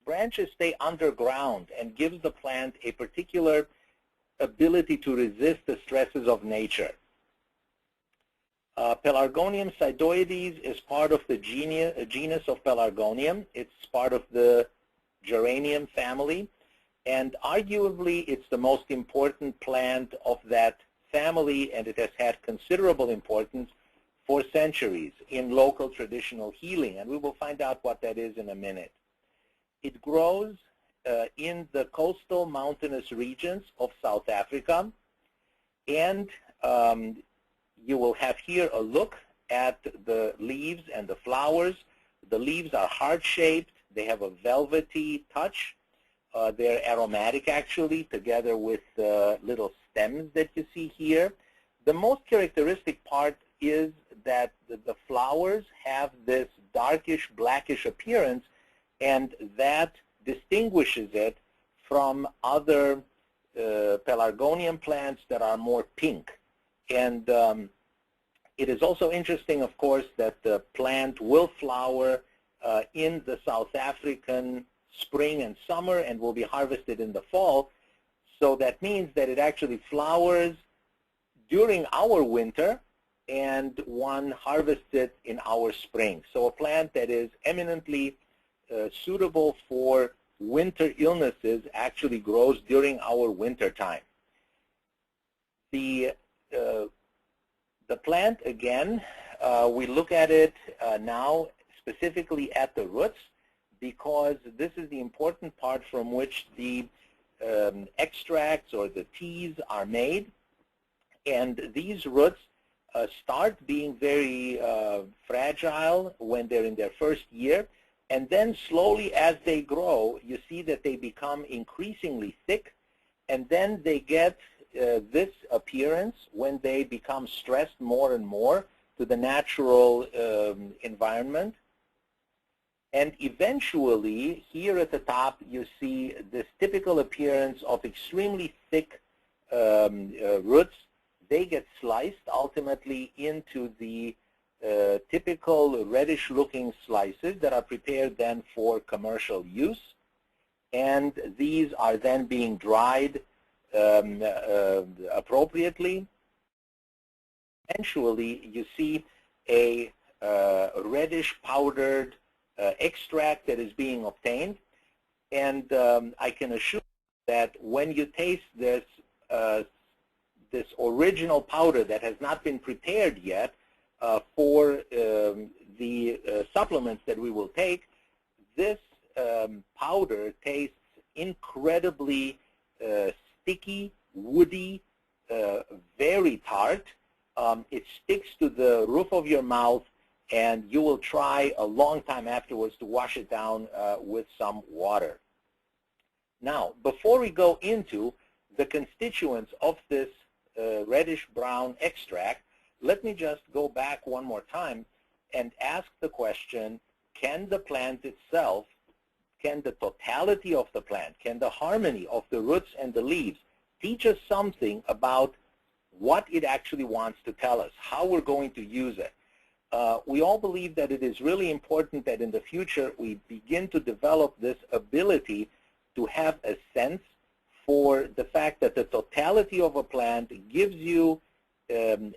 branches stay underground and gives the plant a particular ability to resist the stresses of nature. Pelargonium sidoides is part of the genus of Pelargonium. It's part of the geranium family, and arguably it's the most important plant of that family, and it has had considerable importance for centuries in local traditional healing, and we will find out what that is in a minute. It grows in the coastal mountainous regions of South Africa, and you will have here a look at the leaves and the flowers. The leaves are heart-shaped. They have a velvety touch. They're aromatic, actually, together with little stems that you see here. The most characteristic part is that the flowers have this darkish, blackish appearance, and that distinguishes it from other Pelargonium plants that are more pink. And it is also interesting, of course, that the plant will flower in the South African spring and summer and will be harvested in the fall. So that means that it actually flowers during our winter and one harvests it in our spring. So a plant that is eminently suitable for winter illnesses actually grows during our winter time. The plant, again, we look at it now specifically at the roots, because this is the important part from which the extracts or the teas are made. And these roots start being very fragile when they're in their first year. And then slowly as they grow, you see that they become increasingly thick. And then they get this appearance when they become stressed more and more to the natural environment. And eventually, here at the top, you see this typical appearance of extremely thick roots. They get sliced ultimately into the typical reddish-looking slices that are prepared then for commercial use. And these are then being dried appropriately. Eventually, you see a reddish powdered extract that is being obtained, and I can assure you that when you taste this this original powder that has not been prepared yet for the supplements that we will take, this powder tastes incredibly sticky, woody, very tart. It sticks to the roof of your mouth, and you will try a long time afterwards to wash it down with some water. Now, before we go into the constituents of this reddish-brown extract, let me just go back one more time and ask the question, can the plant itself, can the totality of the plant, can the harmony of the roots and the leaves teach us something about what it actually wants to tell us, how we're going to use it? We all believe that it is really important that in the future we begin to develop this ability to have a sense for the fact that the totality of a plant gives you an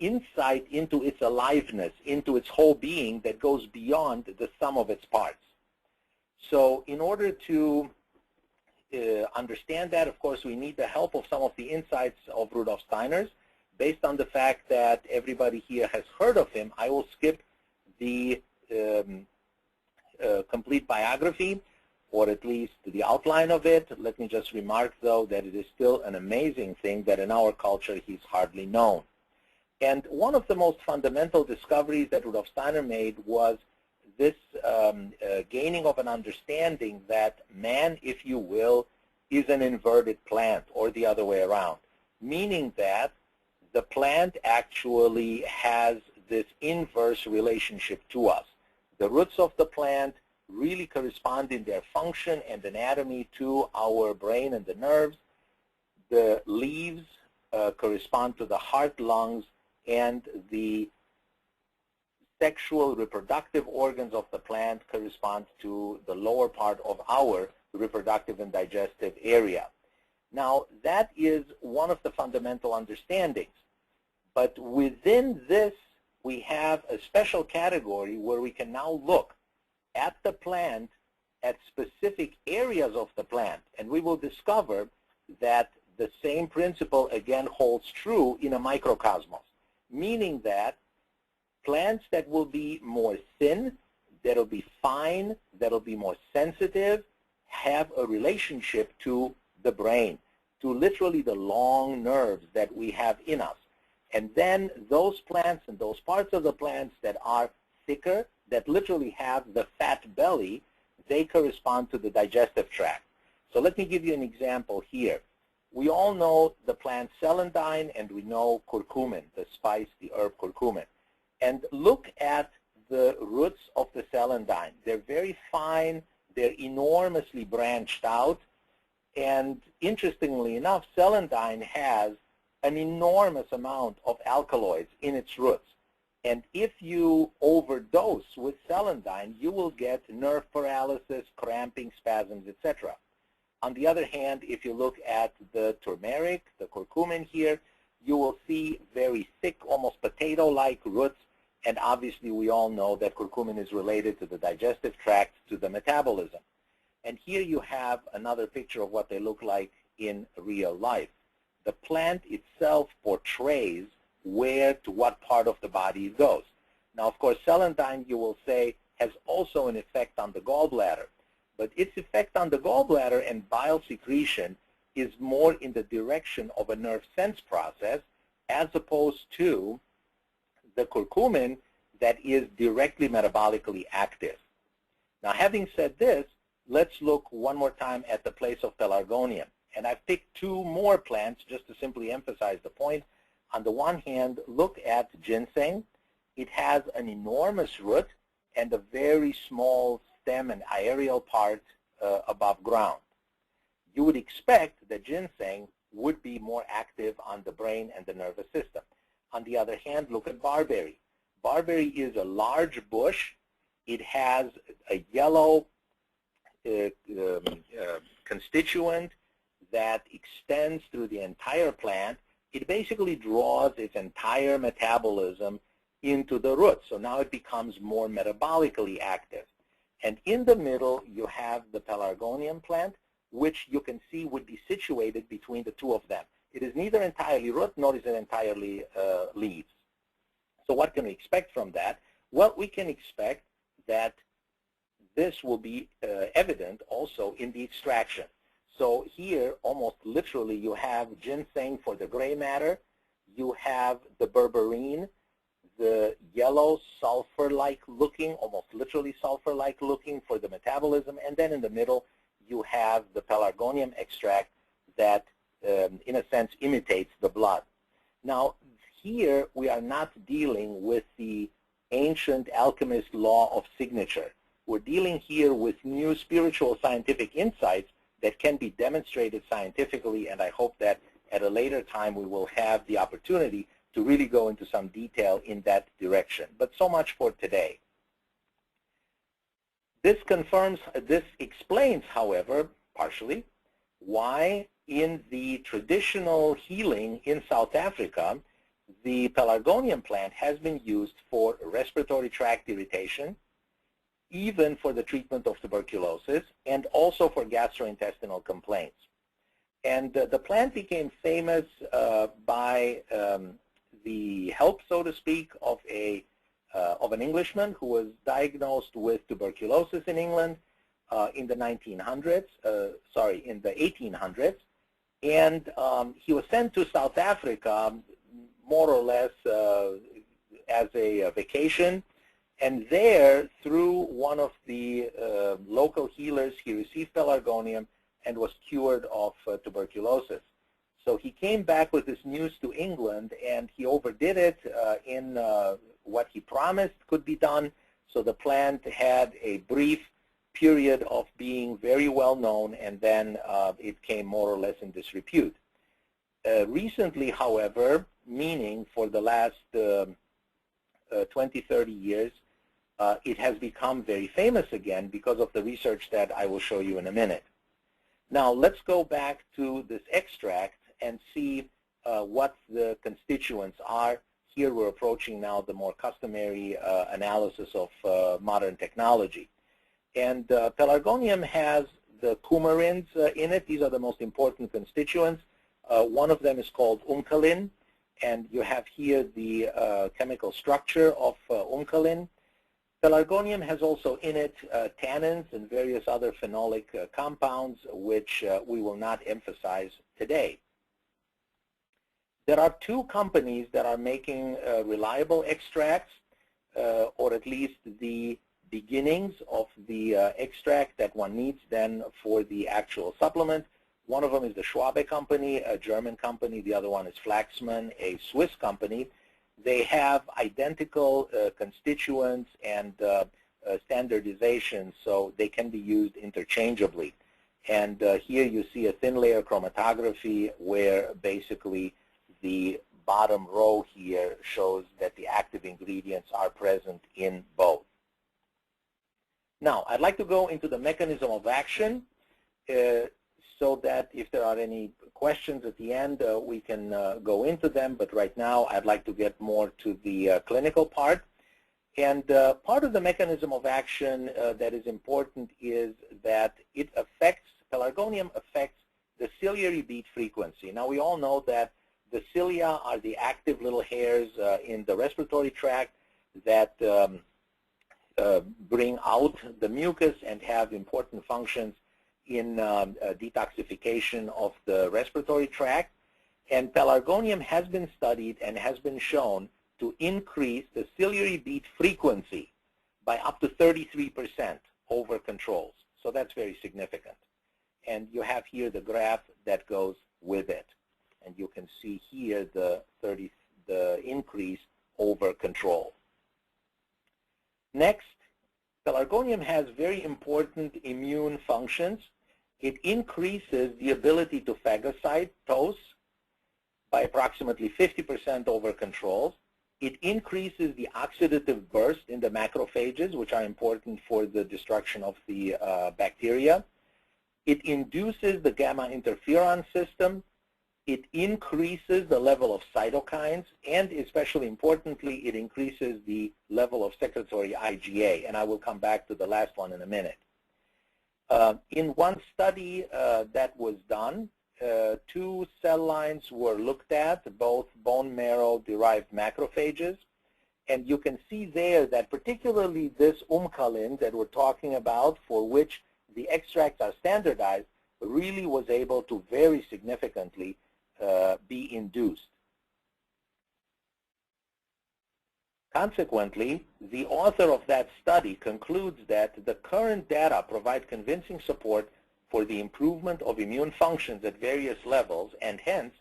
insight into its aliveness, into its whole being that goes beyond the sum of its parts. So in order to understand that, of course, we need the help of some of the insights of Rudolf Steiner's. Based on the fact that everybody here has heard of him, I will skip the complete biography, or at least the outline of it. Let me just remark, though, that it is still an amazing thing that in our culture he's hardly known. And one of the most fundamental discoveries that Rudolf Steiner made was this gaining of an understanding that man, if you will, is an inverted plant, or the other way around, meaning that the plant actually has this inverse relationship to us. The roots of the plant really correspond in their function and anatomy to our brain and the nerves. The leaves correspond to the heart, lungs, and the sexual reproductive organs of the plant correspond to the lower part of our reproductive and digestive area. Now, that is one of the fundamental understandings. But within this, we have a special category where we can now look at the plant, at specific areas of the plant, and we will discover that the same principle again holds true in a microcosmos, meaning that plants that will be more thin, that will be fine, that will be more sensitive, have a relationship to the brain, to literally the long nerves that we have in us. And then those plants and those parts of the plants that are thicker, that literally have the fat belly, they correspond to the digestive tract. So let me give you an example here. We all know the plant celandine, and we know curcumin, the spice, the herb curcumin. And look at the roots of the celandine. They're very fine. They're enormously branched out. And interestingly enough, celandine has an enormous amount of alkaloids in its roots. And if you overdose with celandine, you will get nerve paralysis, cramping, spasms, etc. On the other hand, if you look at the turmeric, the curcumin here, you will see very thick, almost potato-like roots. And obviously, we all know that curcumin is related to the digestive tract, to the metabolism. And here you have another picture of what they look like in real life. The plant itself portrays where to what part of the body it goes. Now, of course, celandine, you will say, has also an effect on the gallbladder. But its effect on the gallbladder and bile secretion is more in the direction of a nerve sense process, as opposed to the curcumin that is directly metabolically active. Now, having said this, let's look one more time at the place of Pelargonium. And I've picked two more plants just to simply emphasize the point. On the one hand, look at ginseng. It has an enormous root and a very small stem and aerial part above ground. You would expect that ginseng would be more active on the brain and the nervous system. On the other hand, look at barberry. Barberry is a large bush. It has a yellow constituent that extends through the entire plant. It basically draws its entire metabolism into the roots. So now it becomes more metabolically active. And in the middle, you have the Pelargonium plant, which you can see would be situated between the two of them. It is neither entirely root, nor is it entirely leaves. So what can we expect from that? Well, we can expect that this will be evident also in the extraction. So here, almost literally, you have ginseng for the gray matter. You have the berberine, the yellow sulfur-like looking, almost literally sulfur-like looking for the metabolism. And then in the middle, you have the Pelargonium extract that, in a sense, imitates the blood. Now, here we are not dealing with the ancient alchemist law of signature. We're dealing here with new spiritual scientific insights that can be demonstrated scientifically, and I hope that at a later time we will have the opportunity to really go into some detail in that direction. But so much for today. This explains, however, partially, why in the traditional healing in South Africa, the Pelargonium plant has been used for respiratory tract irritation, even for the treatment of tuberculosis, and also for gastrointestinal complaints. And the plant became famous by the help, so to speak, of an Englishman who was diagnosed with tuberculosis in England in the 1800s, and he was sent to South Africa more or less as a vacation. And there, through one of the local healers, he received Pelargonium and was cured of tuberculosis. So he came back with this news to England, and he overdid it in what he promised could be done. So the plant had a brief period of being very well known, and then it came more or less in disrepute. Recently, however, meaning for the last 20, 30 years, it has become very famous again because of the research that I will show you in a minute. Now, let's go back to this extract and see what the constituents are. Here we're approaching now the more customary analysis of modern technology. And Pelargonium has the coumarins in it. These are the most important constituents. One of them is called uncalin, and you have here the chemical structure of uncalin. Pelargonium has also in it tannins and various other phenolic compounds, which we will not emphasize today. There are two companies that are making reliable extracts, or at least the beginnings of the extract that one needs then for the actual supplement. One of them is the Schwabe company, a German company. The other one is Flaxman, a Swiss company. They have identical constituents and standardization, so they can be used interchangeably. And here you see a thin layer chromatography where basically the bottom row here shows that the active ingredients are present in both. Now, I'd like to go into the mechanism of action so that if there are any questions at the end, we can go into them. But right now, I'd like to get more to the clinical part. And part of the mechanism of action that is important is that it affects, Pelargonium affects the ciliary beat frequency. Now, we all know that the cilia are the active little hairs in the respiratory tract that bring out the mucus and have important functions in detoxification of the respiratory tract. And Pelargonium has been studied and has been shown to increase the ciliary beat frequency by up to 33% over controls. So that's very significant. And you have here the graph that goes with it. And you can see here the increase over control. Next, Pelargonium has very important immune functions. It increases the ability to phagocytose by approximately 50% over controls. It increases the oxidative burst in the macrophages, which are important for the destruction of the bacteria. It induces the gamma interferon system. It increases the level of cytokines, and especially importantly, it increases the level of secretory IgA, and I will come back to the last one in a minute. In one study that was done, 2 cell lines were looked at, both bone marrow-derived macrophages, and you can see there that particularly this uncalin that we're talking about, for which the extracts are standardized, really was able to very significantly be induced. Consequently, the author of that study concludes that the current data provide convincing support for the improvement of immune functions at various levels, and hence,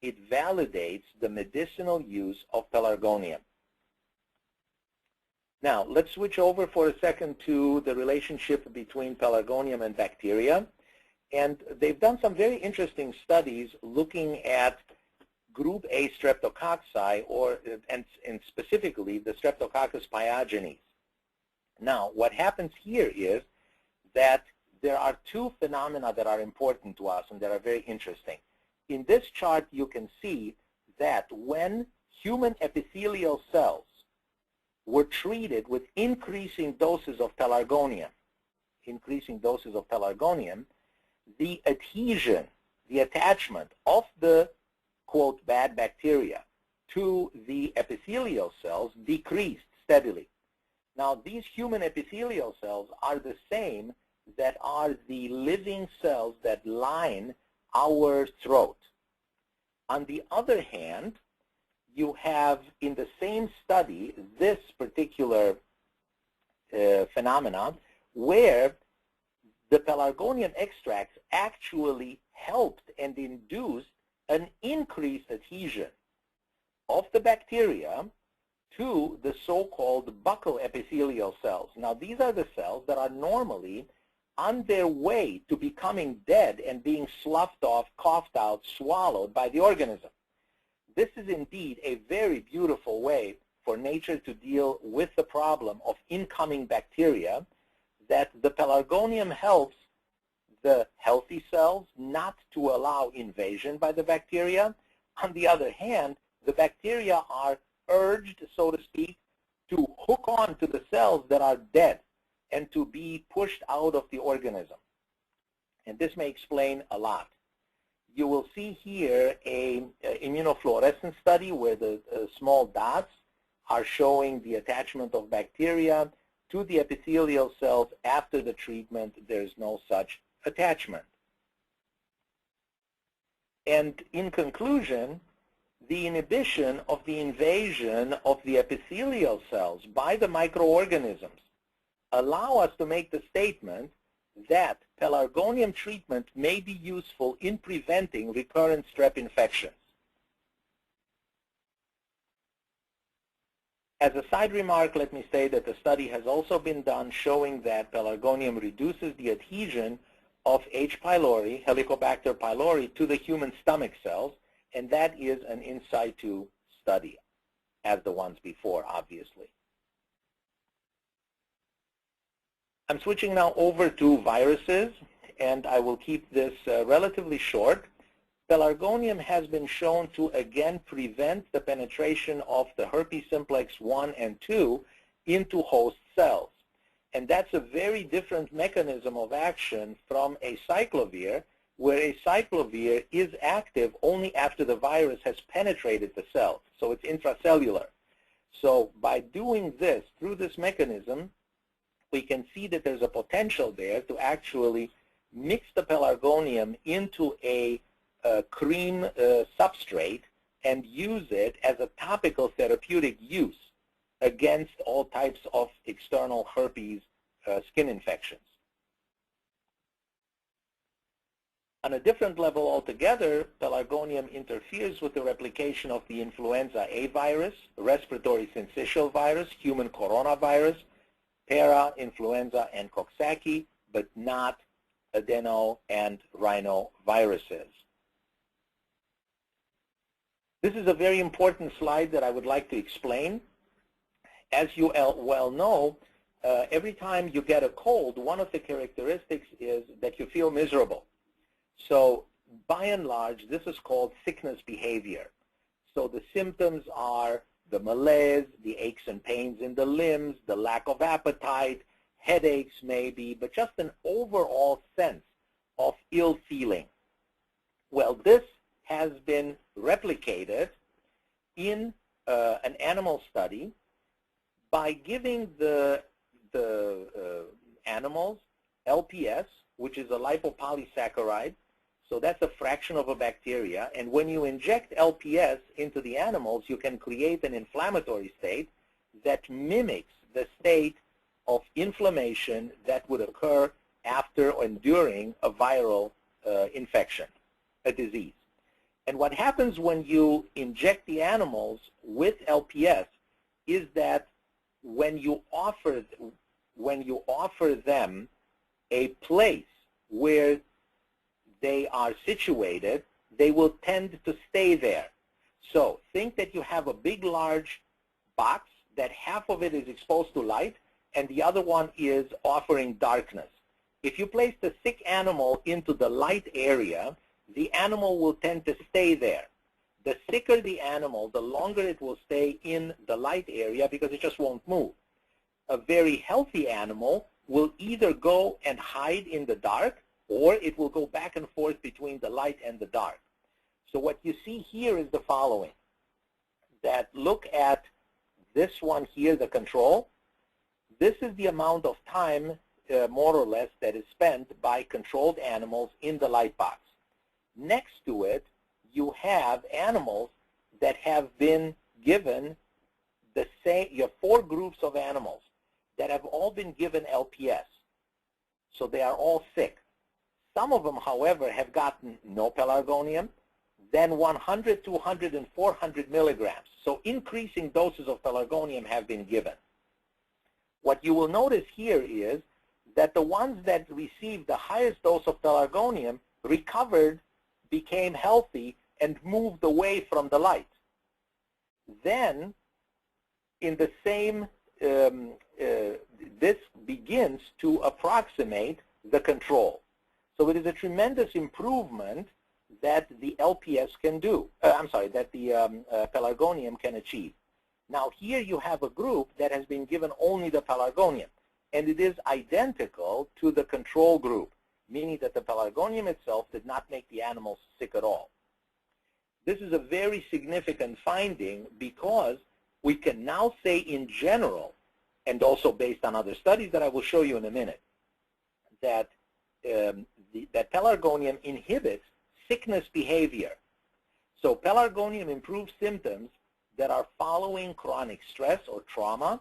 it validates the medicinal use of Pelargonium. Now, let's switch over for a second to the relationship between Pelargonium and bacteria. And they've done some very interesting studies looking at group A streptococci, and specifically the Streptococcus pyogenes. Now, what happens here is that there are 2 phenomena that are important to us and that are very interesting. In this chart, you can see that when human epithelial cells were treated with increasing doses of Pelargonium, the adhesion, the attachment of the, quote, bad bacteria to the epithelial cells decreased steadily. Now, these human epithelial cells are the same that are the living cells that line our throat. On the other hand, you have in the same study this particular phenomenon where the Pelargonium extracts actually helped and induced an increased adhesion of the bacteria to the so-called buccal epithelial cells. Now, these are the cells that are normally on their way to becoming dead and being sloughed off, coughed out, swallowed by the organism. This is indeed a very beautiful way for nature to deal with the problem of incoming bacteria, that the pelargonium helps the healthy cells not to allow invasion by the bacteria. On the other hand, the bacteria are urged, so to speak, to hook on to the cells that are dead and to be pushed out of the organism. And this may explain a lot. You will see here an immunofluorescence study where the small dots are showing the attachment of bacteria to the epithelial cells. After the treatment, there is no such attachment. And in conclusion, the inhibition of the invasion of the epithelial cells by the microorganisms allow us to make the statement that pelargonium treatment may be useful in preventing recurrent strep infections. As a side remark, let me say that a study has also been done showing that pelargonium reduces the adhesion of H. pylori, Helicobacter pylori, to the human stomach cells, and that is an in situ study, as the ones before, obviously. I'm switching now over to viruses, and I will keep this relatively short. Pelargonium has been shown to again prevent the penetration of the herpes simplex 1 and 2 into host cells. And that's a very different mechanism of action from acyclovir, where acyclovir is active only after the virus has penetrated the cell. So it's intracellular. So by doing this, through this mechanism, we can see that there's a potential there to actually mix the pelargonium into a cream substrate and use it as a topical therapeutic use against all types of external herpes skin infections. On a different level altogether, pelargonium interferes with the replication of the influenza A virus, respiratory syncytial virus, human coronavirus, para-influenza, and Coxsackie, but not adeno and rhinoviruses. This is a very important slide that I would like to explain. As you well know, every time you get a cold, one of the characteristics is that you feel miserable. So by and large, this is called sickness behavior. So the symptoms are the malaise, the aches and pains in the limbs, the lack of appetite, headaches maybe, but just an overall sense of ill feeling. Well, this has been replicated in an animal study by giving the animals LPS, which is a lipopolysaccharide. So that's a fraction of a bacteria. And when you inject LPS into the animals, you can create an inflammatory state that mimics the state of inflammation that would occur after or during a viral infection, a disease. And what happens when you inject the animals with LPS is that when you offer them a place where they are situated, they will tend to stay there. So think that you have a big, large box that half of it is exposed to light and the other one is offering darkness. If you place the sick animal into the light area, the animal will tend to stay there. The sicker the animal, the longer it will stay in the light area because it just won't move. A very healthy animal will either go and hide in the dark, or it will go back and forth between the light and the dark. So what you see here is the following. That look at this one here, the control. This is the amount of time, more or less, that is spent by controlled animals in the light box. Next to it, you have animals that have been given the same, you have 4 groups of animals that have all been given LPS. So they are all sick. Some of them, however, have gotten no pelargonium, then 100, 200, and 400 milligrams. So increasing doses of pelargonium have been given. What you will notice here is that the ones that received the highest dose of pelargonium recovered, became healthy, and moved away from the light. Then in the same, this begins to approximate the control. So it is a tremendous improvement that the LPS can do, that the Pelargonium can achieve. Now here you have a group that has been given only the Pelargonium, and it is identical to the control group, meaning that the Pelargonium itself did not make the animals sick at all. This is a very significant finding because we can now say in general, and also based on other studies that I will show you in a minute, that that Pelargonium inhibits sickness behavior. So Pelargonium improves symptoms that are following chronic stress or trauma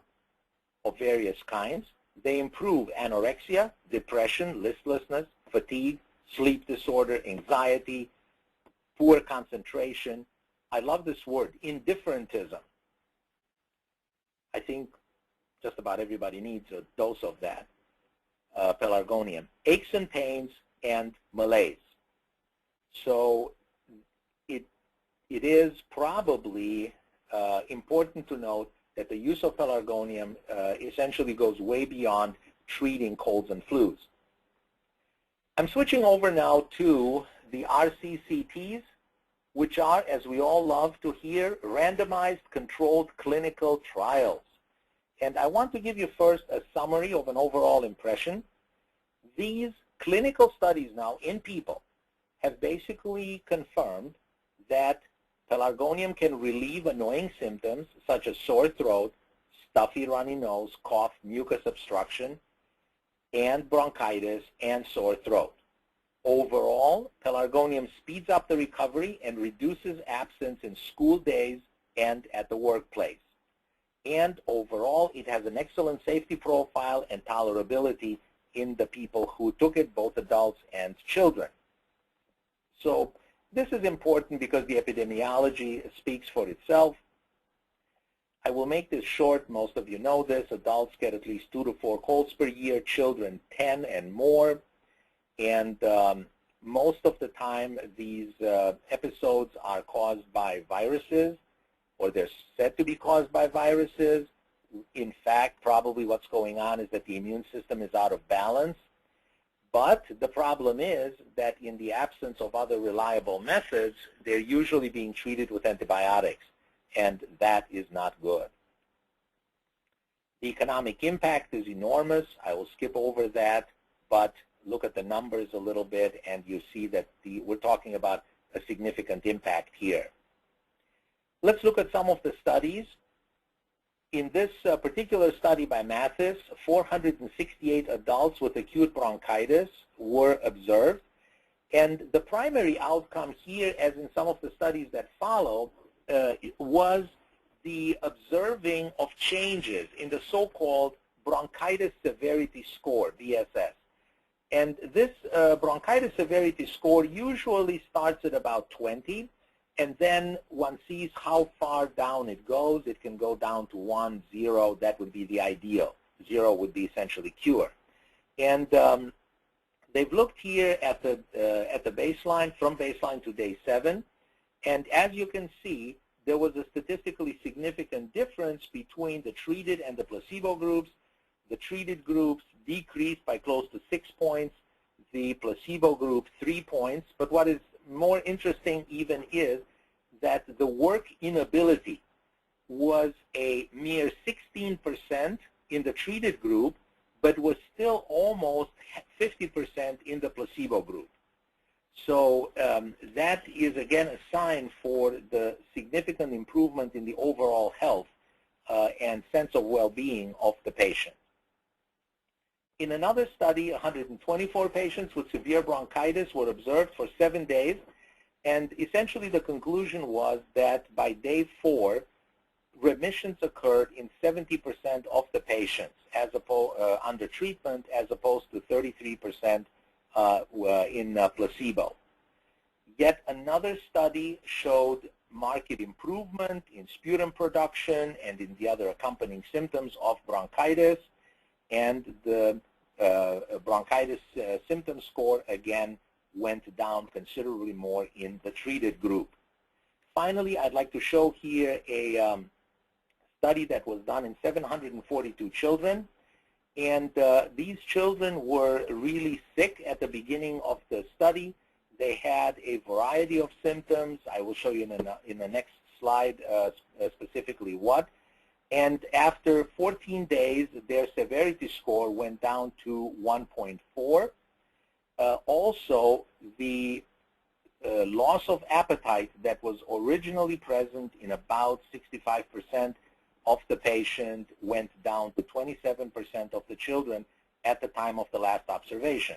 of various kinds. They improve anorexia, depression, listlessness, fatigue, sleep disorder, anxiety, poor concentration. I love this word, indifferentism. I think just about everybody needs a dose of that, Pelargonium. Aches and pains and malaise. So it is probably important to note that the use of Pelargonium essentially goes way beyond treating colds and flus. I'm switching over now to the RCCTs, which are, as we all love to hear, randomized controlled clinical trials. And I want to give you first a summary of an overall impression. These clinical studies now in people have basically confirmed that Pelargonium can relieve annoying symptoms such as sore throat, stuffy runny nose, cough, mucus obstruction, and bronchitis and sore throat. Overall, Pelargonium speeds up the recovery and reduces absence in school days and at the workplace. And overall, it has an excellent safety profile and tolerability in the people who took it, both adults and children. So this is important because the epidemiology speaks for itself. I will make this short. Most of you know this. Adults get at least 2 to 4 colds per year, children 10 and more. And most of the time, these episodes are caused by viruses, or they're said to be caused by viruses. In fact, probably what's going on is that the immune system is out of balance. But the problem is that in the absence of other reliable methods, they're usually being treated with antibiotics, and that is not good. The economic impact is enormous. I will skip over that, but look at the numbers a little bit, and you see that we're talking about a significant impact here. Let's look at some of the studies. In this particular study by Mathis, 468 adults with acute bronchitis were observed. And the primary outcome here, as in some of the studies that follow, was the observing of changes in the so-called bronchitis severity score, BSS. And this bronchitis severity score usually starts at about 20. And then one sees how far down it goes. It can go down to 1, 0. That would be the ideal. 0 would be essentially cure. And they've looked here at the baseline, from baseline to day 7. And as you can see, there was a statistically significant difference between the treated and the placebo groups. The treated groups decreased by close to 6 points. The placebo group 3 points. But what is more interesting even is that the work inability was a mere 16% in the treated group, but was still almost 50% in the placebo group. So that is, again, a sign for the significant improvement in the overall health and sense of well-being of the patient. In another study, 124 patients with severe bronchitis were observed for 7 days, and essentially the conclusion was that by day 4, remissions occurred in 70% of the patients as under treatment, as opposed to 33% in placebo. Yet another study showed marked improvement in sputum production and in the other accompanying symptoms of bronchitis, and the bronchitis symptom score again went down considerably more in the treated group. Finally, I'd like to show here a study that was done in 742 children. And these children were really sick at the beginning of the study. They had a variety of symptoms. I will show you in the next slide specifically what. And after 14 days, their severity score went down to 1.4. Also, the loss of appetite that was originally present in about 65% of the patient went down to 27% of the children at the time of the last observation.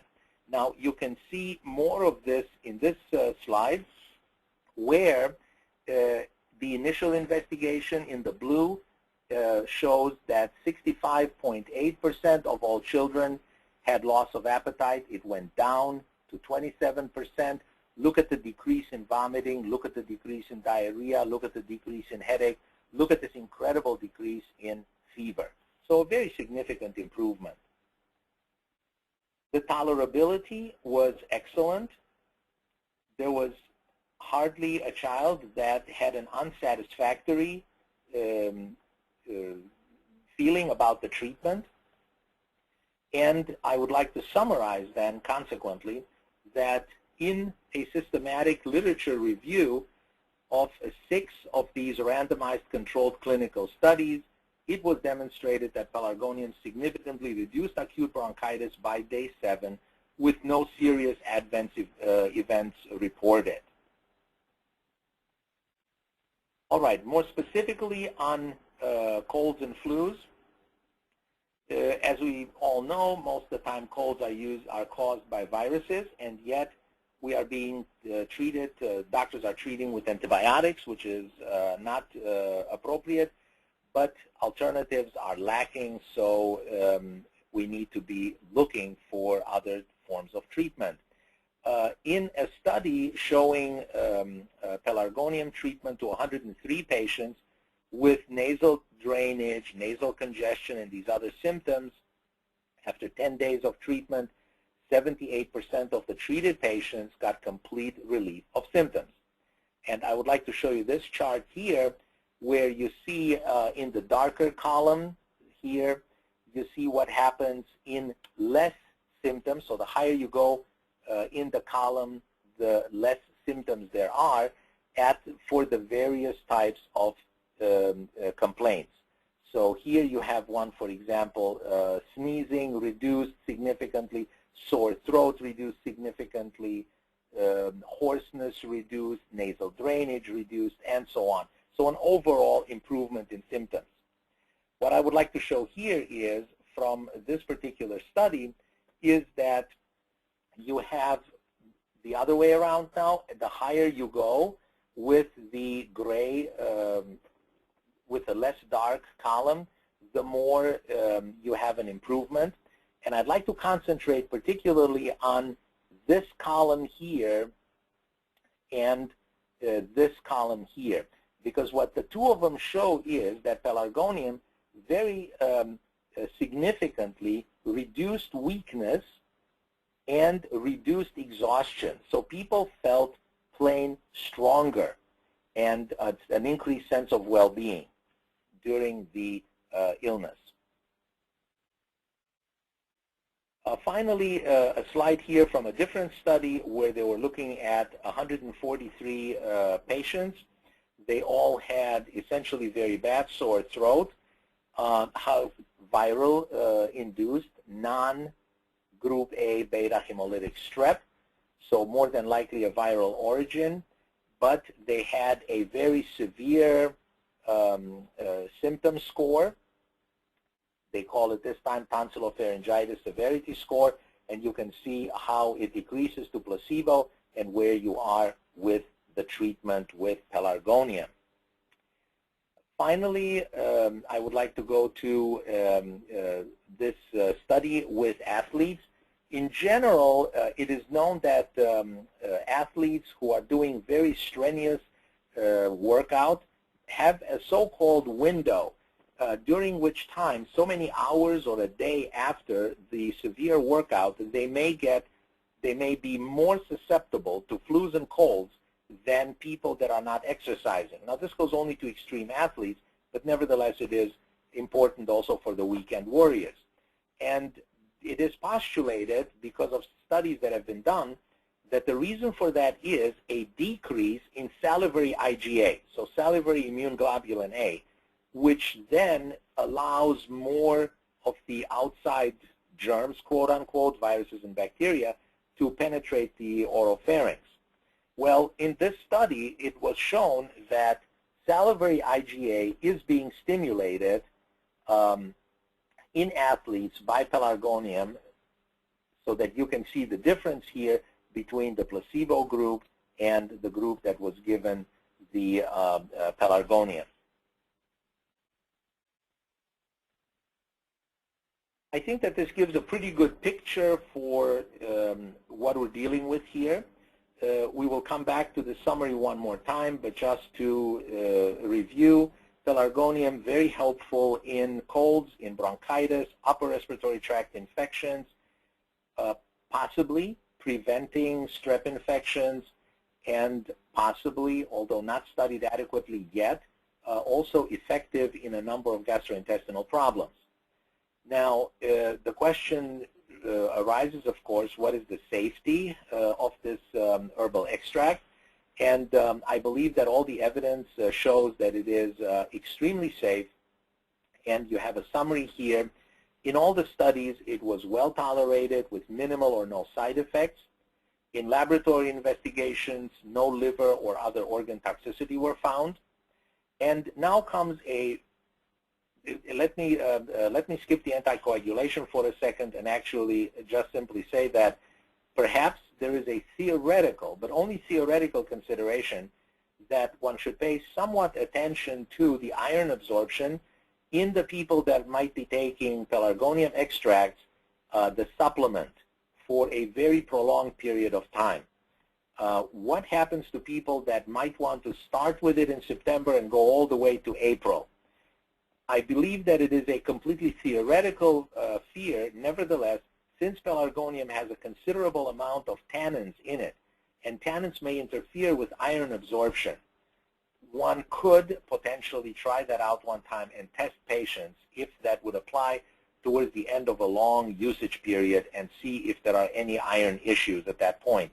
Now, you can see more of this in this slide, where the initial investigation in the blue shows that 65.8% of all children had loss of appetite. It went down to 27%. Look at the decrease in vomiting. Look at the decrease in diarrhea. Look at the decrease in headache. Look at this incredible decrease in fever. So a very significant improvement. The tolerability was excellent. There was hardly a child that had an unsatisfactory feeling about the treatment. And I would like to summarize then, consequently, that in a systematic literature review of 6 of these randomized controlled clinical studies, it was demonstrated that Pelargonium significantly reduced acute bronchitis by day 7 with no serious adverse events reported. All right, more specifically on colds and flus. As we all know, most of the time colds are caused by viruses, and yet we are being treated, doctors are treating with antibiotics, which is not appropriate, but alternatives are lacking, so we need to be looking for other forms of treatment. In a study showing Pelargonium treatment to 103 patients with nasal drainage, nasal congestion, and these other symptoms, after 10 days of treatment, 78% of the treated patients got complete relief of symptoms. And I would like to show you this chart here, where you see in the darker column here, you see what happens in less symptoms. So the higher you go in the column, the less symptoms there are for the various types of complaints. So here you have one, for example, sneezing reduced significantly, sore throat reduced significantly, hoarseness reduced, nasal drainage reduced, and so on. So an overall improvement in symptoms. What I would like to show here is, from this particular study, is that you have the other way around now. The higher you go with the gray, with the less dark column, the more you have an improvement. And I'd like to concentrate particularly on this column here and this column here, because what the two of them show is that Pelargonium very significantly reduced weakness and reduced exhaustion. So people felt plain stronger and an increased sense of well-being during the illness. Finally, a slide here from a different study where they were looking at 143 patients. They all had essentially very bad sore throat, viral induced non-group A beta hemolytic strep, so more than likely a viral origin, but they had a very severe symptom score. They call it this time tonsillopharyngitis severity score, and you can see how it decreases to placebo and where you are with the treatment with Pelargonium. Finally, I would like to go to this study with athletes. In general, it is known that athletes who are doing very strenuous workout have a so-called window during which time, so many hours or a day after the severe workout, they may be more susceptible to flus and colds than people that are not exercising. Now, this goes only to extreme athletes, but nevertheless it is important also for the weekend warriors. And it is postulated, because of studies that have been done, that the reason for that is a decrease in salivary IgA, so salivary immune globulin A, which then allows more of the outside germs, quote unquote, viruses and bacteria, to penetrate the oropharynx. Well, in this study, it was shown that salivary IgA is being stimulated in athletes by Pelargonium, so that you can see the difference here between the placebo group and the group that was given the Pelargonium. I think that this gives a pretty good picture for what we're dealing with here. We will come back to the summary one more time, but just to review, Pelargonium, very helpful in colds, in bronchitis, upper respiratory tract infections, possibly preventing strep infections, and possibly, although not studied adequately yet, also effective in a number of gastrointestinal problems. Now, the question arises, of course, what is the safety of this herbal extract? And I believe that all the evidence shows that it is extremely safe. And you have a summary here. In all the studies, it was well tolerated with minimal or no side effects. In laboratory investigations, no liver or other organ toxicity were found. And now comes a let me skip the anticoagulation for a second and actually just simply say that perhaps there is a theoretical, but only theoretical consideration that one should pay somewhat attention to the iron absorption in the people that might be taking Pelargonium extracts, the supplement, for a very prolonged period of time. What happens to people that might want to start with it in September and go all the way to April? I believe that it is a completely theoretical fear. Nevertheless, since Pelargonium has a considerable amount of tannins in it, and tannins may interfere with iron absorption, one could potentially try that out one time and test patients if that would apply towards the end of a long usage period and see if there are any iron issues at that point.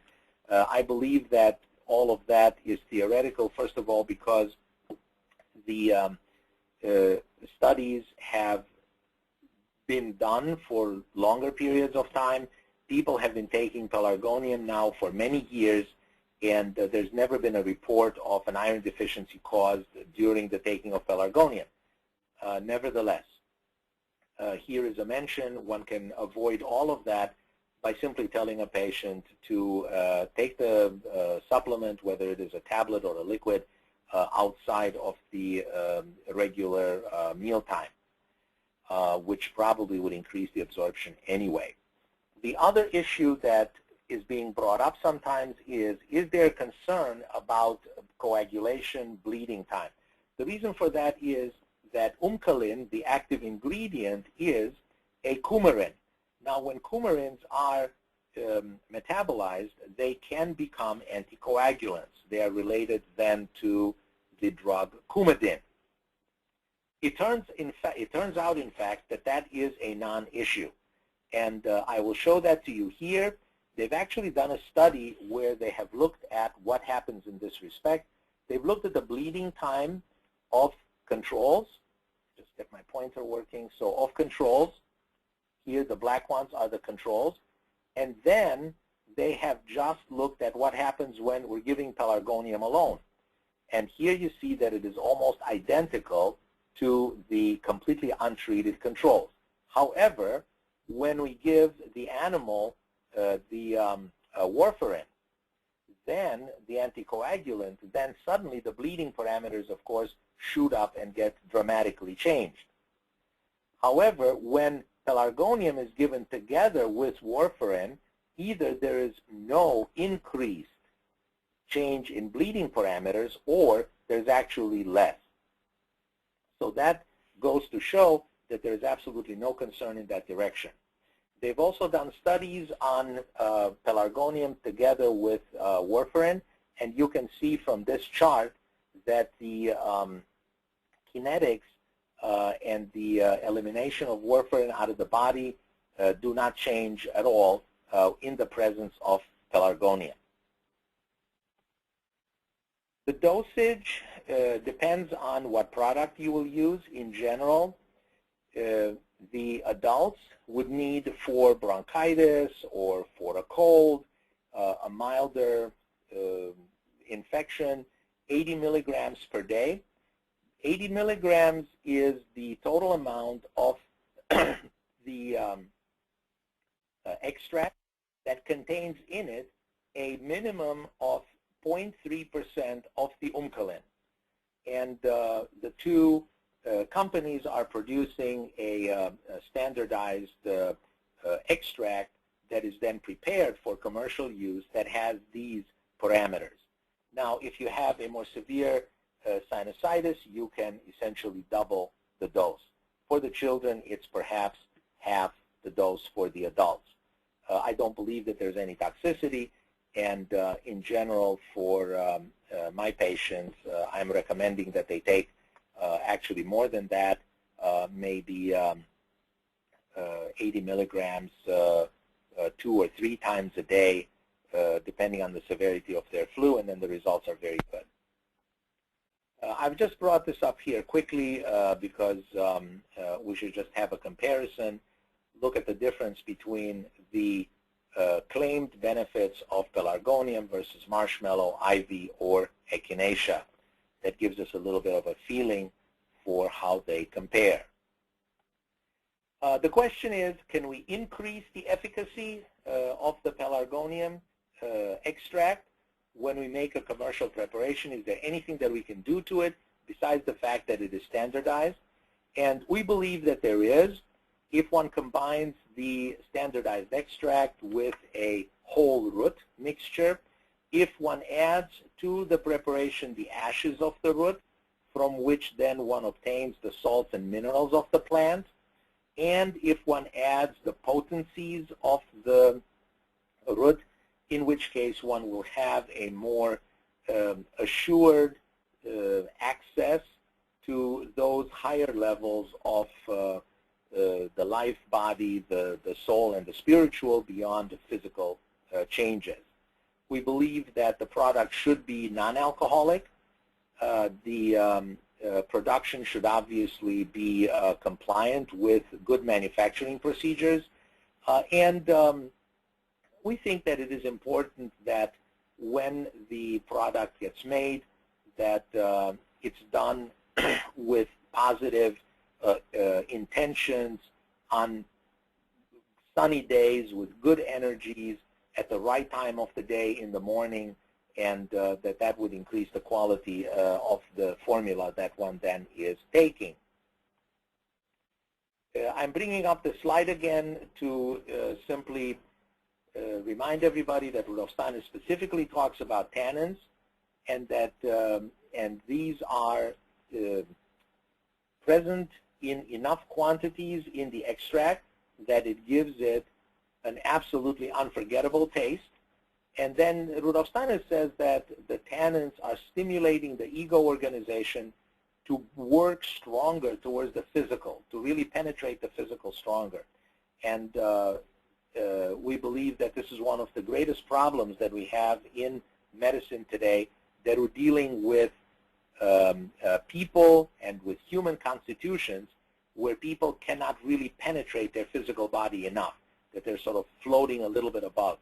I believe that all of that is theoretical, first of all, because the studies have been done for longer periods of time. People have been taking Pelargonium now for many years, and there's never been a report of an iron deficiency caused during the taking of Pelargonium. Nevertheless, here is a mention. One can avoid all of that by simply telling a patient to take the supplement, whether it is a tablet or a liquid, outside of the regular meal time, which probably would increase the absorption anyway. The other issue that is being brought up sometimes is there concern about coagulation, bleeding time? The reason for that is that umcalin, the active ingredient, is a coumarin. Now, when coumarins are metabolized, they can become anticoagulants. They are related then to the drug Coumadin. It turns out, in fact, that that is a non-issue. And I will show that to you here. They've actually done a study where they have looked at what happens in this respect. They've looked at the bleeding time of controls. Just get my pointer working. So of controls, here the black ones are the controls. And then they have just looked at what happens when we're giving Pelargonium alone. And here you see that it is almost identical to the completely untreated controls. However, when we give the animal warfarin, then the anticoagulant, then suddenly the bleeding parameters, of course, shoot up and get dramatically changed. However, when Pelargonium is given together with warfarin, either there is no increased change in bleeding parameters or there's actually less. So that goes to show that there is absolutely no concern in that direction. They've also done studies on Pelargonium together with warfarin, and you can see from this chart that the kinetics and the elimination of warfarin out of the body do not change at all in the presence of pelargonium. The dosage depends on what product you will use. In general, the adults would need for bronchitis or for a cold, a milder infection, 80 milligrams per day. 80 milligrams is the total amount of the extract that contains in it a minimum of 0.3% of the umkalin. And the two companies are producing a standardized extract that is then prepared for commercial use that has these parameters. Now, if you have a more severe sinusitis, you can essentially double the dose. For the children, it's perhaps half the dose for the adults. I don't believe that there's any toxicity, and in general, for my patients, I'm recommending that they take actually more than that, maybe 80 milligrams 2 or 3 times a day, depending on the severity of their flu, and then the results are very good. I've just brought this up here quickly because we should just have a comparison. Look at the difference between the claimed benefits of pelargonium versus marshmallow, ivy, or echinacea. That gives us a little bit of a feeling for how they compare. The question is, can we increase the efficacy of the pelargonium extract when we make a commercial preparation? Is there anything that we can do to it besides the fact that it is standardized? And we believe that there is. If one combines the standardized extract with a whole root mixture, if one adds to the preparation the ashes of the root, from which then one obtains the salts and minerals of the plant, and if one adds the potencies of the root, in which case one will have a more assured access to those higher levels of the life body, the soul, and the spiritual beyond the physical changes. We believe that the product should be non-alcoholic. The production should obviously be compliant with good manufacturing procedures. And we think that it is important that when the product gets made, that it's done with positive intentions on sunny days with good energies at the right time of the day in the morning, and that would increase the quality of the formula that one then is taking. I'm bringing up the slide again to simply remind everybody that Rudolf Steiner specifically talks about tannins, and that and these are present in enough quantities in the extract that it gives it an absolutely unforgettable taste. And then Rudolf Steiner says that the tannins are stimulating the ego organization to work stronger towards the physical, to really penetrate the physical stronger. And we believe that this is one of the greatest problems that we have in medicine today, that we're dealing with people and with human constitutions where people cannot really penetrate their physical body enough, that they're sort of floating a little bit above.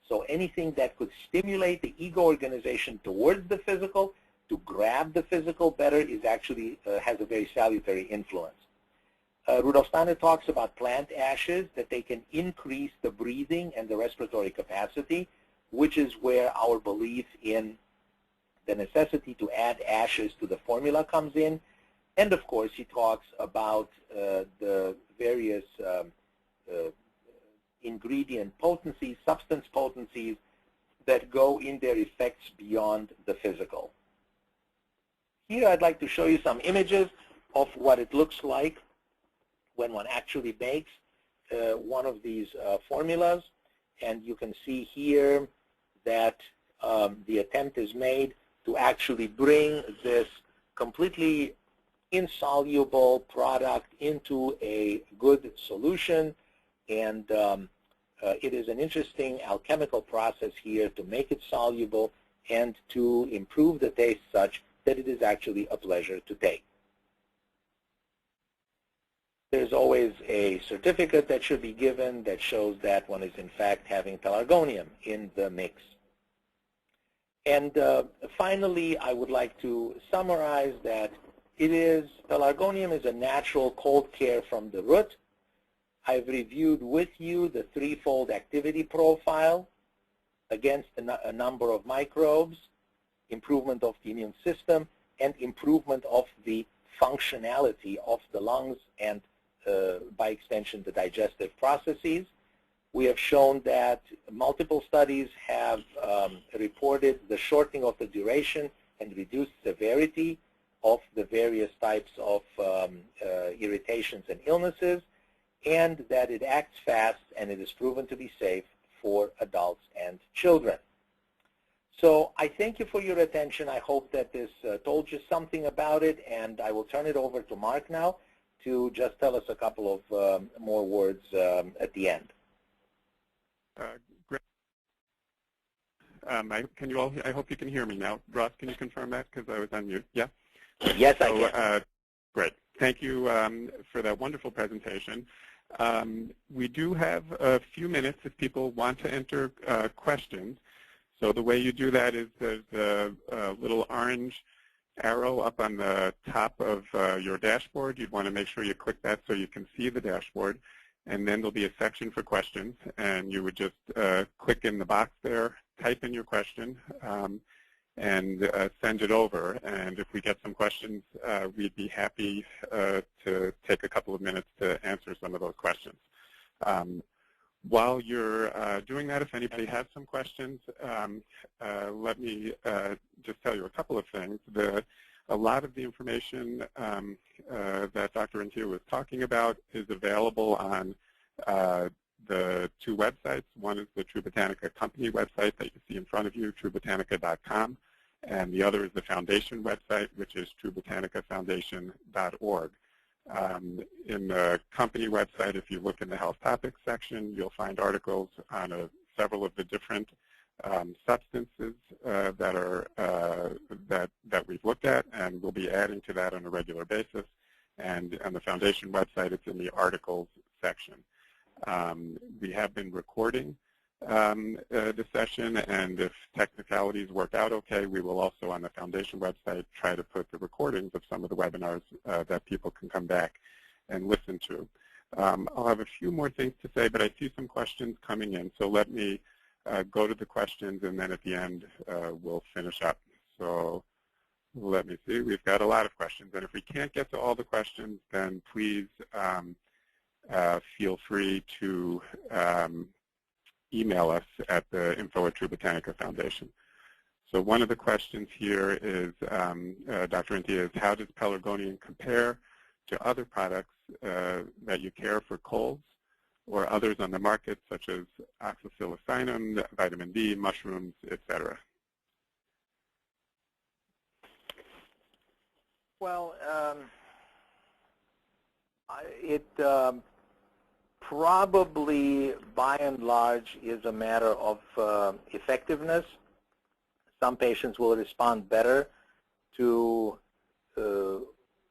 So anything that could stimulate the ego organization towards the physical, to grab the physical better, is actually has a very salutary influence. Rudolf Steiner talks about plant ashes, that they can increase the breathing and the respiratory capacity, which is where our belief in the necessity to add ashes to the formula comes in. And of course, he talks about the various ingredient potencies, substance potencies that go in their effects beyond the physical. Here I'd like to show you some images of what it looks like when one actually makes one of these formulas. And you can see here that the attempt is made to actually bring this completely insoluble product into a good solution, and it is an interesting alchemical process here to make it soluble and to improve the taste such that it is actually a pleasure to take. There's always a certificate that should be given that shows that one is in fact having pelargonium in the mix. And finally, I would like to summarize that pelargonium is a natural cold care from the root. I've reviewed with you the threefold activity profile against a number of microbes, improvement of the immune system, and improvement of the functionality of the lungs and, by extension, the digestive processes. We have shown that multiple studies have reported the shortening of the duration and reduced severity of the various types of irritations and illnesses, and that it acts fast and it is proven to be safe for adults and children. So I thank you for your attention. I hope that this told you something about it, and I will turn it over to Mark now to just tell us a couple of more words at the end. Great. I hope you can hear me now. Ross, can you confirm that? Because I was on mute. Yeah? Yes, I can. Great. Thank you for that wonderful presentation. We do have a few minutes if people want to enter questions. So the way you do that is there's a little orange arrow up on the top of your dashboard. You'd want to make sure you click that so you can see the dashboard. And then there'll be a section for questions, and you would just click in the box there, type in your question, and send it over. And if we get some questions, we'd be happy to take a couple of minutes to answer some of those questions. While you're doing that, if anybody has some questions, let me just tell you a couple of things. A lot of the information that Dr. Intia was talking about is available on the two websites. One is the True Botanica Company website that you see in front of you, truebotanica.com, and the other is the foundation website, which is truebotanicafoundation.org. In the company website, if you look in the health topics section, you'll find articles on several of the different substances that we've looked at, and we'll be adding to that on a regular basis. And on the foundation website, it's in the articles section. We have been recording the session, and if technicalities work out okay, we will also on the foundation website try to put the recordings of some of the webinars that people can come back and listen to. I'll have a few more things to say, but I see some questions coming in, so let me go to the questions, and then at the end we'll finish up. So let me see. We've got a lot of questions, and if we can't get to all the questions, then please feel free to email us at the info@True Botanica Foundation. So one of the questions here is, Dr. Intia, is how does Pelargonium compare to other products that you care for colds or others on the market, such as oxycillocyanum, vitamin D, mushrooms, etc.? Well, it probably, by and large, is a matter of effectiveness. Some patients will respond better to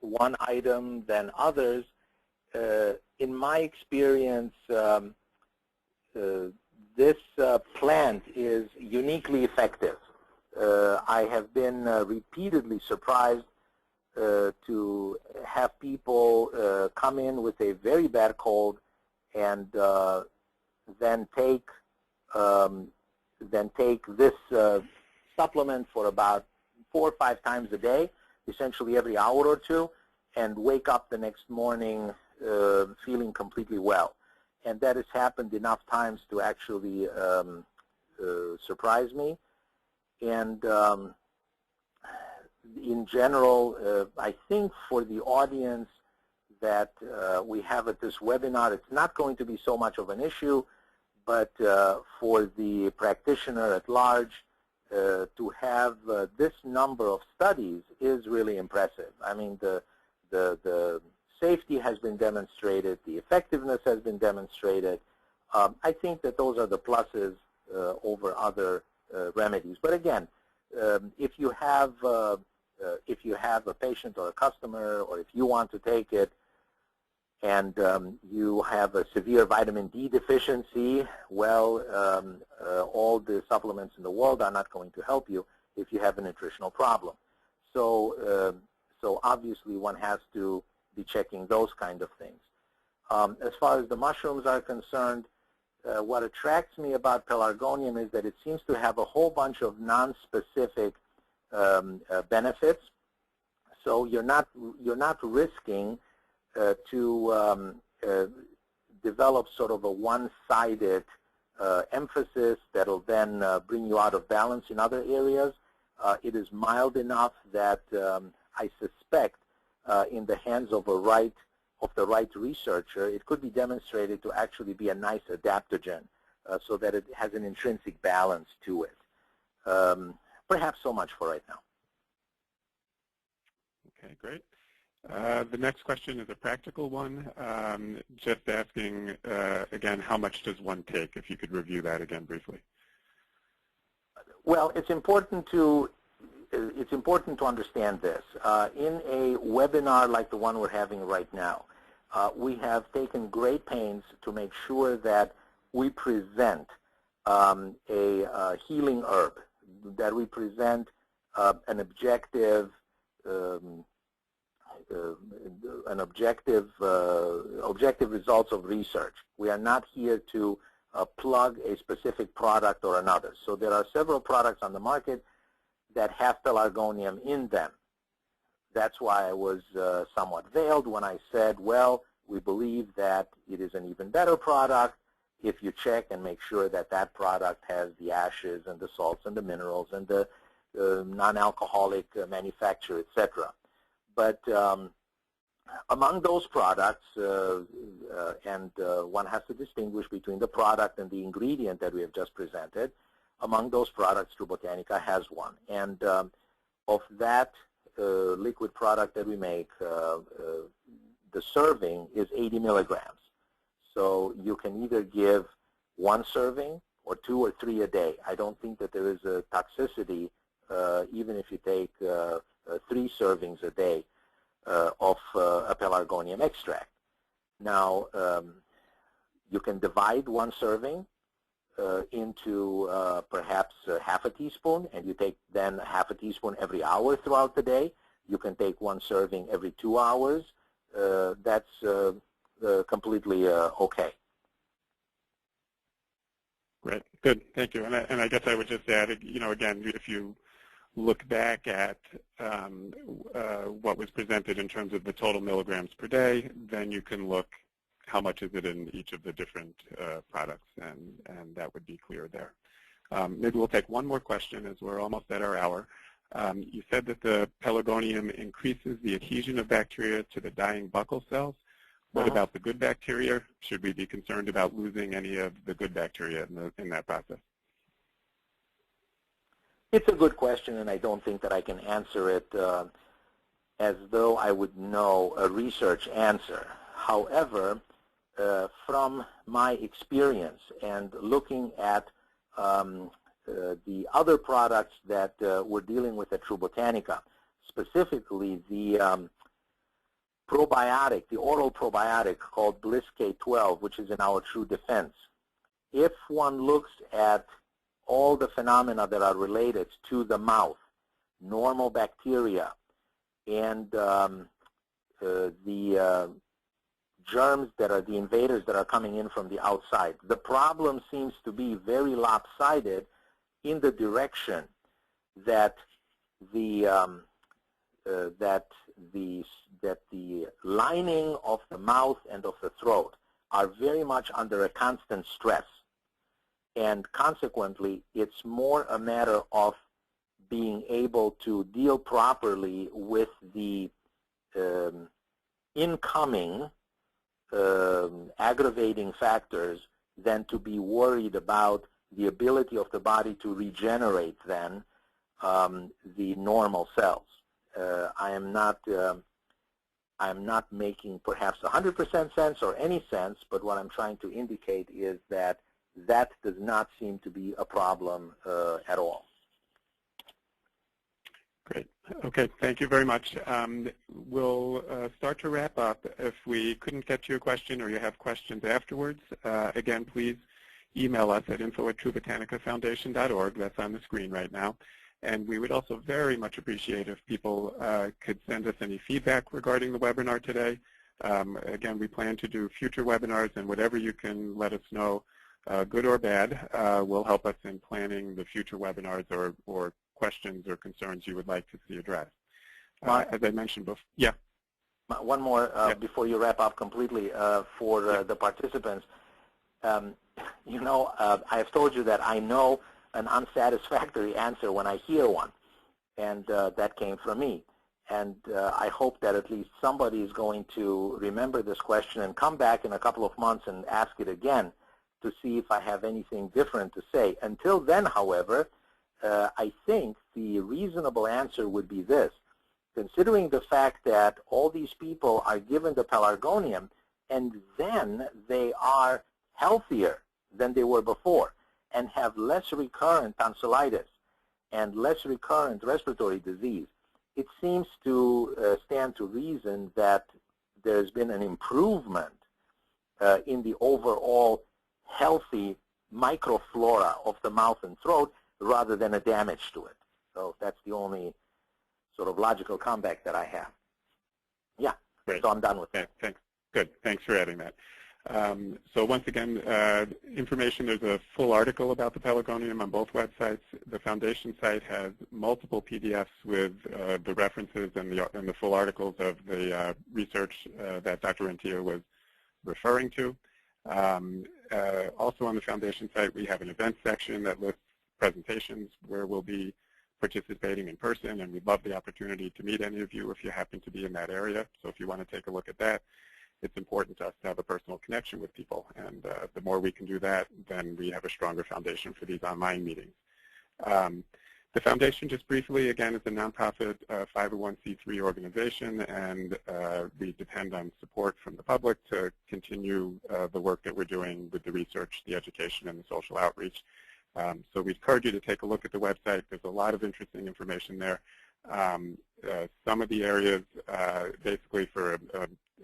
one item than others. In my experience, this plant is uniquely effective. I have been repeatedly surprised to have people come in with a very bad cold and then take this supplement for about 4 or 5 times a day, essentially every hour or two, and wake up the next morning feeling completely well. And that has happened enough times to actually surprise me. And in general, I think for the audience that we have at this webinar, it's not going to be so much of an issue, but for the practitioner at large, to have this number of studies is really impressive. I mean, the the safety has been demonstrated, the effectiveness has been demonstrated. I think that those are the pluses over other remedies. But again, if you have a patient or a customer, or if you want to take it, and you have a severe vitamin D deficiency, well, all the supplements in the world are not going to help you if you have a nutritional problem. So, so obviously one has to be checking those kind of things. As far as the mushrooms are concerned, what attracts me about Pelargonium is that it seems to have a whole bunch of non-specific benefits. So you're not risking to develop sort of a one-sided emphasis that'll then bring you out of balance in other areas. It is mild enough that I suspect in the hands of the right researcher, it could be demonstrated to actually be a nice adaptogen so that it has an intrinsic balance to it. Perhaps so much for right now. Okay, great. The next question is a practical one, just asking, again, how much does one take? If you could review that again briefly. Well, it's important to understand this. In a webinar like the one we're having right now, we have taken great pains to make sure that we present a healing herb, that we present an objective objective results of research. We are not here to plug a specific product or another. So there are several products on the market that have Pelargonium in them. That's why I was somewhat veiled when I said, well, we believe that it is an even better product if you check and make sure that that product has the ashes and the salts and the minerals and the non-alcoholic manufacture, etc. But among those products, and one has to distinguish between the product and the ingredient that we have just presented, among those products, True Botanica has one. And of that liquid product that we make, the serving is 80 milligrams. So you can either give one serving or 2 or 3 a day. I don't think that there is a toxicity even if you take 3 servings a day of a Pelargonium extract. Now, you can divide one serving into perhaps half a teaspoon, and you take then half a teaspoon every hour throughout the day. You can take one serving every 2 hours. That's completely okay. Great, good, thank you. And I guess I would just add, you know, again, if you look back at what was presented in terms of the total milligrams per day, then you can look how much is it in each of the different products, and that would be clear there. Maybe we'll take one more question as we're almost at our hour. You said that the Pelargonium increases the adhesion of bacteria to the dying buccal cells. What about the good bacteria? Should we be concerned about losing any of the good bacteria in that process? It's a good question, and I don't think that I can answer it as though I would know a research answer. However, from my experience and looking at the other products that we're dealing with at True Botanica, specifically the probiotic, the oral probiotic called Bliss K12, which is in our True Defense. If one looks at all the phenomena that are related to the mouth, normal bacteria, and the germs that are the invaders that are coming in from the outside, the problem seems to be very lopsided in the direction that the lining of the mouth and of the throat are very much under a constant stress. And consequently, it's more a matter of being able to deal properly with the incoming aggravating factors than to be worried about the ability of the body to regenerate then the normal cells. I I'm not making perhaps 100% sense or any sense, but what I'm trying to indicate is that that does not seem to be a problem at all. Great. Okay, thank you very much. We'll start to wrap up. If we couldn't get to your question or you have questions afterwards, again, please email us at info@truebotanicafoundation.org. That's on the screen right now. And we would also very much appreciate if people could send us any feedback regarding the webinar today. Again, we plan to do future webinars, and whatever you can let us know, good or bad, will help us in planning the future webinars or questions or concerns you would like to see addressed. As I mentioned before, yeah. One more before you wrap up completely for the participants. You know, I have told you that I know an unsatisfactory answer when I hear one, and that came from me. And I hope that at least somebody is going to remember this question and come back in a couple of months and ask it again to see if I have anything different to say. Until then, however, I think the reasonable answer would be this. Considering the fact that all these people are given the Pelargonium and then they are healthier than they were before and have less recurrent tonsillitis and less recurrent respiratory disease, it seems to stand to reason that there's been an improvement in the overall healthy microflora of the mouth and throat rather than a damage to it. So that's the only sort of logical comeback that I have. Yeah, great. So I'm done with that. Thanks. Good. Thanks for adding that. So once again, information, there's a full article about the Pelargonium on both websites. The Foundation site has multiple PDFs with the references and the full articles of the research that Dr. Rentia was referring to. Also on the Foundation site, we have an events section that lists presentations where we'll be participating in person, and we'd love the opportunity to meet any of you if you happen to be in that area. So if you want to take a look at that, it's important to us to have a personal connection with people, and the more we can do that, then we have a stronger foundation for these online meetings. The Foundation, just briefly, again, is a nonprofit 501c3 organization, and we depend on support from the public to continue the work that we're doing with the research, the education, and the social outreach. So we encourage you to take a look at the website. There's a lot of interesting information there. Some of the areas, basically for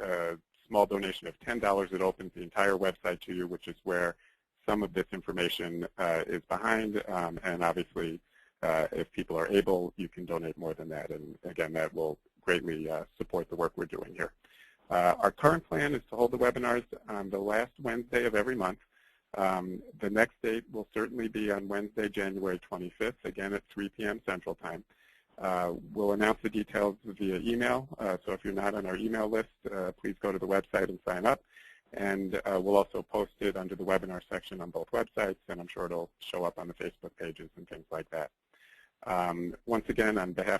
a small donation of $10, it opens the entire website to you, which is where some of this information is behind. And obviously, if people are able, you can donate more than that. And again, that will greatly support the work we're doing here. Our current plan is to hold the webinars on the last Wednesday of every month. The next date will certainly be on Wednesday, January 25th, again at 3 p.m. Central Time. We'll announce the details via email, so if you're not on our email list, please go to the website and sign up. And we'll also post it under the webinar section on both websites, and I'm sure it'll show up on the Facebook pages and things like that. Once again, on behalf